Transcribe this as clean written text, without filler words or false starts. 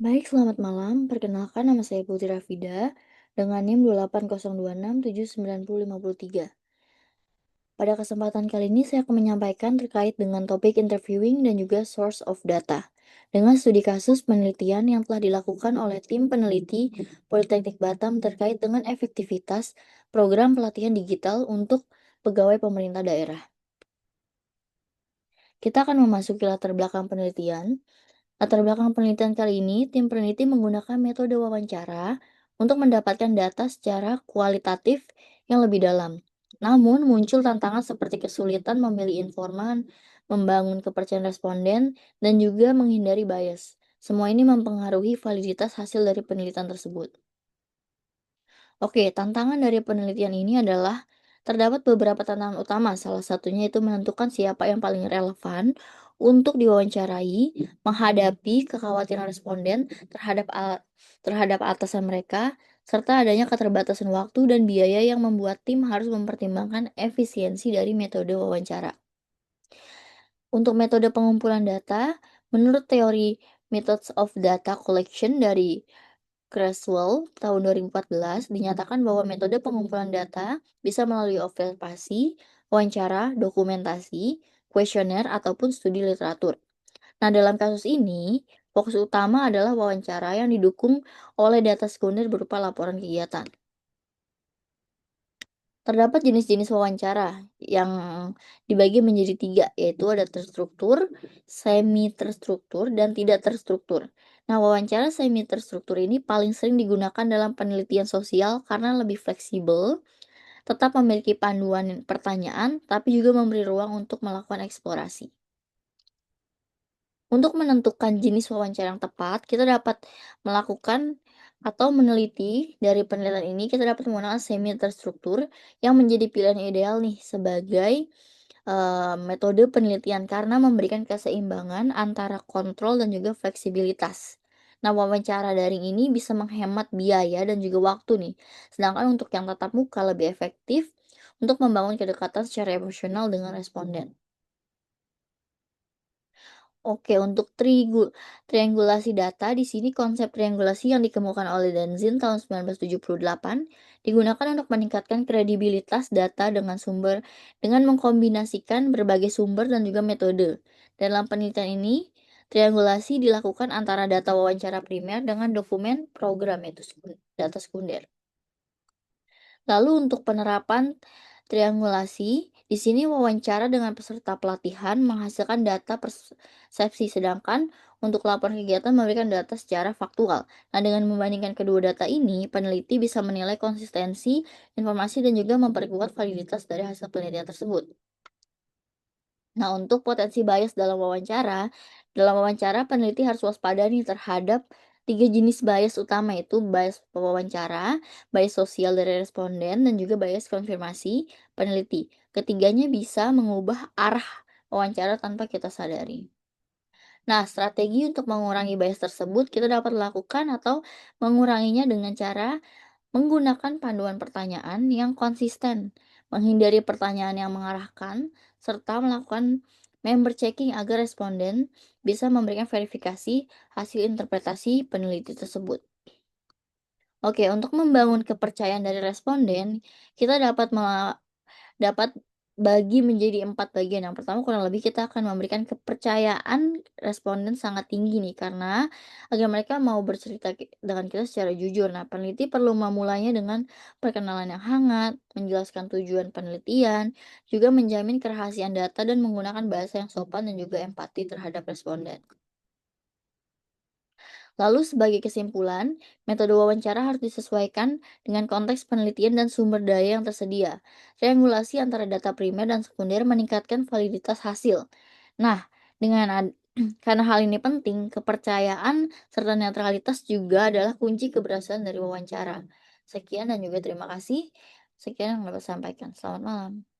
Baik, selamat malam. Perkenalkan nama saya Putri Rafida dengan NIM 28026795053. Pada kesempatan kali ini saya akan menyampaikan terkait dengan topik interviewing dan juga source of data. Dengan studi kasus penelitian yang telah dilakukan oleh tim peneliti Politeknik Batam terkait dengan efektivitas program pelatihan digital untuk pegawai pemerintah daerah. Kita akan memasuki latar belakang penelitian. Latar belakang penelitian kali ini, tim peneliti menggunakan metode wawancara untuk mendapatkan data secara kualitatif yang lebih dalam. Namun, muncul tantangan seperti kesulitan memilih informan, membangun kepercayaan responden, dan juga menghindari bias. Semua ini mempengaruhi validitas hasil dari penelitian tersebut. Oke, tantangan dari penelitian ini adalah terdapat beberapa tantangan utama. Salah satunya itu menentukan siapa yang paling relevan untuk diwawancarai, menghadapi kekhawatiran responden terhadap atasan mereka, serta adanya keterbatasan waktu dan biaya yang membuat tim harus mempertimbangkan efisiensi dari metode wawancara. Untuk metode pengumpulan data, menurut teori Methods of Data Collection dari Creswell tahun 2014 dinyatakan bahwa metode pengumpulan data bisa melalui observasi, wawancara, dokumentasi, kuesioner, ataupun studi literatur. Nah, dalam kasus ini, fokus utama adalah wawancara yang didukung oleh data sekunder berupa laporan kegiatan. Terdapat jenis-jenis wawancara yang dibagi menjadi tiga, yaitu ada terstruktur, semi terstruktur, dan tidak terstruktur. Nah, wawancara semi terstruktur ini paling sering digunakan dalam penelitian sosial karena lebih fleksibel, tetap memiliki panduan pertanyaan, tapi juga memberi ruang untuk melakukan eksplorasi. Untuk menentukan jenis wawancara yang tepat, kita dapat melakukan atau meneliti dari penelitian ini, kita dapat menggunakan semi terstruktur yang menjadi pilihan ideal nih sebagai metode penelitian karena memberikan keseimbangan antara kontrol dan juga fleksibilitas. Nah, wawancara daring ini bisa menghemat biaya dan juga waktu nih. Sedangkan untuk yang tatap muka lebih efektif untuk membangun kedekatan secara emosional dengan responden. Oke, untuk triangulasi data, di sini konsep triangulasi yang dikemukakan oleh Denzin tahun 1978 digunakan untuk meningkatkan kredibilitas data dengan mengkombinasikan berbagai sumber dan juga metode. Dalam penelitian ini, triangulasi dilakukan antara data wawancara primer dengan dokumen program yaitu data sekunder. Lalu untuk penerapan triangulasi, di sini wawancara dengan peserta pelatihan menghasilkan data persepsi, sedangkan untuk laporan kegiatan memberikan data secara faktual. Nah, dengan membandingkan kedua data ini, peneliti bisa menilai konsistensi informasi dan juga memperkuat validitas dari hasil penelitian tersebut. Nah, untuk potensi bias dalam wawancara peneliti harus waspada nih terhadap tiga jenis bias utama itu bias pewawancara, bias sosial dari responden, dan juga bias konfirmasi peneliti. Ketiganya bisa mengubah arah wawancara tanpa kita sadari. Nah, strategi untuk mengurangi bias tersebut kita dapat lakukan atau menguranginya dengan cara menggunakan panduan pertanyaan yang konsisten, menghindari pertanyaan yang mengarahkan, serta melakukan member checking agar responden bisa memberikan verifikasi hasil interpretasi peneliti tersebut. Oke, untuk membangun kepercayaan dari responden, kita dapat bagi menjadi 4 bagian. Yang pertama kurang lebih kita akan memberikan kepercayaan responden sangat tinggi nih, karena agar mereka mau bercerita dengan kita secara jujur. Nah, peneliti perlu memulainya dengan perkenalan yang hangat, menjelaskan tujuan penelitian, juga menjamin kerahasiaan data dan menggunakan bahasa yang sopan dan juga empati terhadap responden. Lalu sebagai kesimpulan, metode wawancara harus disesuaikan dengan konteks penelitian dan sumber daya yang tersedia. Triangulasi antara data primer dan sekunder meningkatkan validitas hasil. Nah, karena hal ini penting, kepercayaan serta netralitas juga adalah kunci keberhasilan dari wawancara. Sekian dan juga terima kasih. Sekian yang dapat saya sampaikan. Selamat malam.